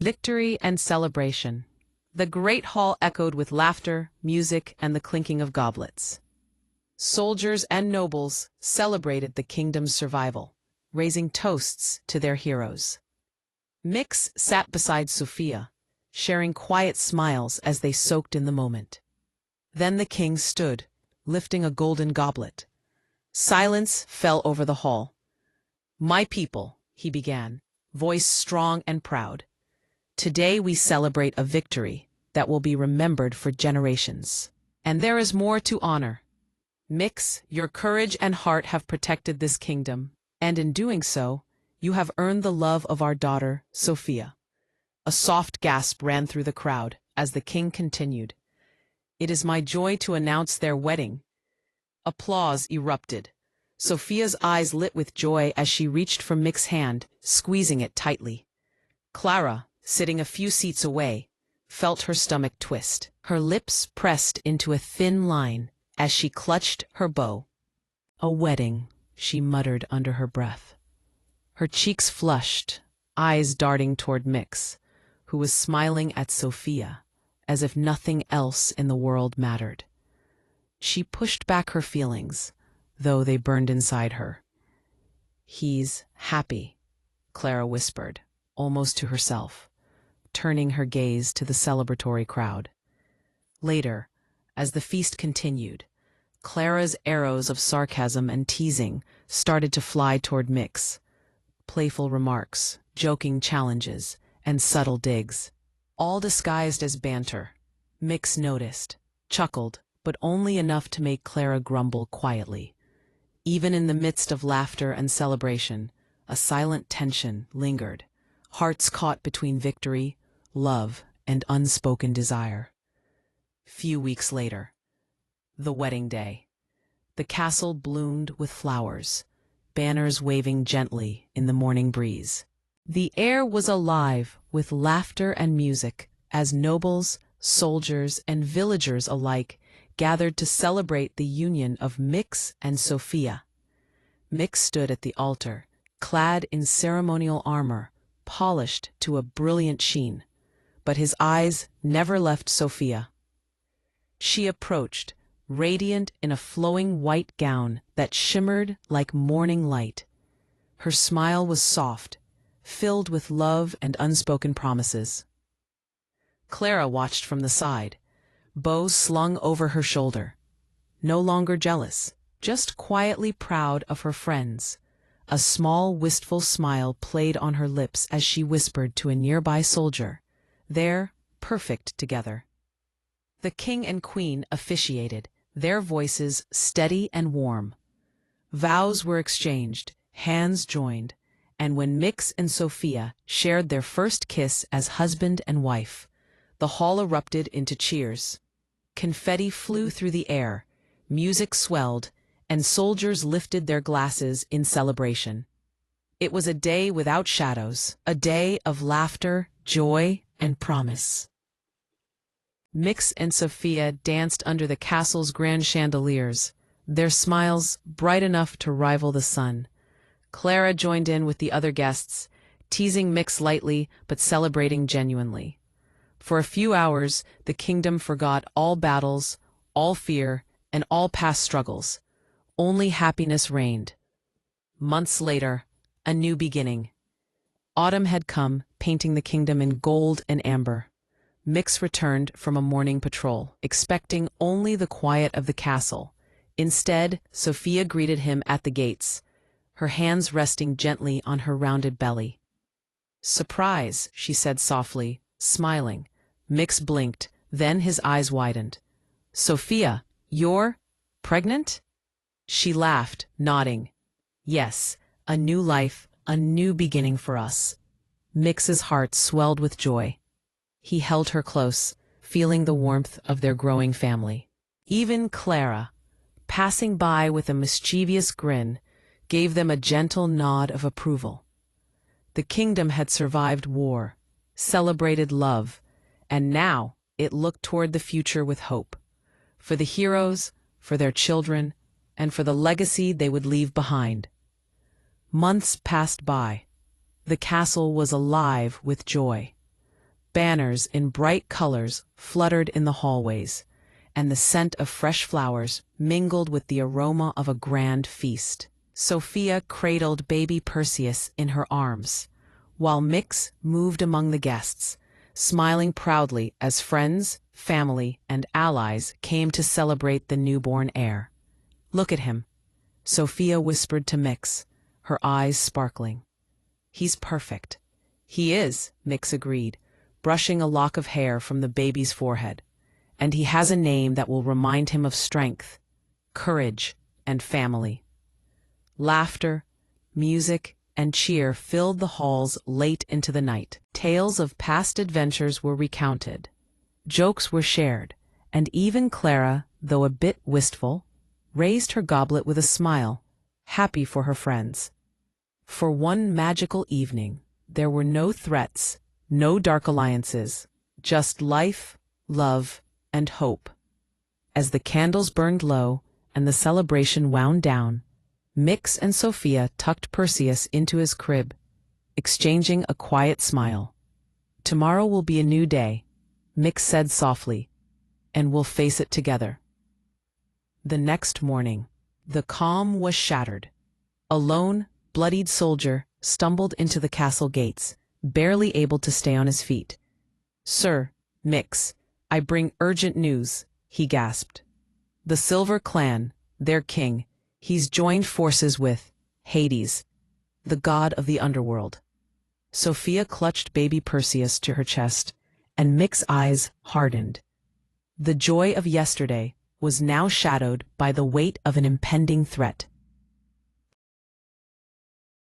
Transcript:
Victory and celebration. The great hall echoed with laughter, music, and the clinking of goblets. Soldiers and nobles celebrated the kingdom's survival, raising toasts to their heroes. Mix sat beside Sophia, sharing quiet smiles as they soaked in the moment. Then the king stood, lifting a golden goblet. Silence fell over the hall. "My people," he began, voice strong and proud. "Today we celebrate a victory that will be remembered for generations. And there is more to honor. Mix, your courage and heart have protected this kingdom, and in doing so, you have earned the love of our daughter, Sophia." A soft gasp ran through the crowd as the king continued. "It is my joy to announce their wedding." Applause erupted. Sophia's eyes lit with joy as she reached for Mix's hand, squeezing it tightly. Clara, sitting a few seats away, felt her stomach twist. Her lips pressed into a thin line as she clutched her bow. "A wedding," she muttered under her breath. Her cheeks flushed, eyes darting toward Mix, who was smiling at Sophia, as if nothing else in the world mattered. She pushed back her feelings, though they burned inside her. "He's happy," Clara whispered, almost to herself, turning her gaze to the celebratory crowd. Later, as the feast continued, Clara's arrows of sarcasm and teasing started to fly toward Mix. Playful remarks, joking challenges, and subtle digs, all disguised as banter. Mix noticed, chuckled, but only enough to make Clara grumble quietly. Even in the midst of laughter and celebration, a silent tension lingered, hearts caught between victory, love, and unspoken desire. Few weeks later, the wedding day. The castle bloomed with flowers, banners waving gently in the morning breeze. The air was alive with laughter and music as nobles, soldiers, and villagers alike gathered to celebrate the union of Mix and Sophia. Mix stood at the altar, clad in ceremonial armor, polished to a brilliant sheen, but his eyes never left Sophia. She approached, radiant in a flowing white gown that shimmered like morning light. Her smile was soft, filled with love and unspoken promises. Clara watched from the side, bow slung over her shoulder. No longer jealous, just quietly proud of her friends. A small, wistful smile played on her lips as she whispered to a nearby soldier, "They're perfect together." The king and queen officiated, their voices steady and warm. Vows were exchanged, hands joined, and when Mix and Sophia shared their first kiss as husband and wife, the hall erupted into cheers. Confetti flew through the air, music swelled, and soldiers lifted their glasses in celebration. It was a day without shadows, a day of laughter, joy, and promise. Mix and Sophia danced under the castle's grand chandeliers, their smiles bright enough to rival the sun. Clara joined in with the other guests, teasing Mix lightly but celebrating genuinely. For a few hours, the kingdom forgot all battles, all fear, and all past struggles. Only happiness reigned. Months later, a new beginning. Autumn had come, painting the kingdom in gold and amber. Mix returned from a morning patrol, expecting only the quiet of the castle. Instead, Sophia greeted him at the gates, her hands resting gently on her rounded belly. "Surprise," she said softly, smiling. Mix blinked, then his eyes widened. "Sophia, you're pregnant?" She laughed, nodding. "Yes, a new life, a new beginning for us." Mix's heart swelled with joy. He held her close, feeling the warmth of their growing family. Even Clara, passing by with a mischievous grin, gave them a gentle nod of approval. The kingdom had survived war, celebrated love, and now it looked toward the future with hope. For the heroes, for their children, and for the legacy they would leave behind. Months passed by. The castle was alive with joy. Banners in bright colors fluttered in the hallways, and the scent of fresh flowers mingled with the aroma of a grand feast. Sophia cradled baby Perseus in her arms, while Mix moved among the guests, smiling proudly as friends, family, and allies came to celebrate the newborn heir. "Look at him," Sophia whispered to Mix, her eyes sparkling. "He's perfect." "He is," Mix agreed, brushing a lock of hair from the baby's forehead. "And he has a name that will remind him of strength, courage, and family." Laughter, music, and cheer filled the halls late into the night. Tales of past adventures were recounted. Jokes were shared, and even Clara, though a bit wistful, raised her goblet with a smile, happy for her friends. For one magical evening, there were no threats, no dark alliances, just life, love, and hope. As the candles burned low and the celebration wound down, Mix and Sophia tucked Perseus into his crib, exchanging a quiet smile. "Tomorrow will be a new day," Mix said softly, "and we'll face it together." The next morning, the calm was shattered. A lone, bloodied soldier stumbled into the castle gates, barely able to stay on his feet. "Sir, Mix, I bring urgent news," he gasped. "The Silver Clan, their king, he's joined forces with Hades, the god of the underworld." Sophia clutched baby Perseus to her chest, and Mix's eyes hardened. The joy of yesterday was now shadowed by the weight of an impending threat.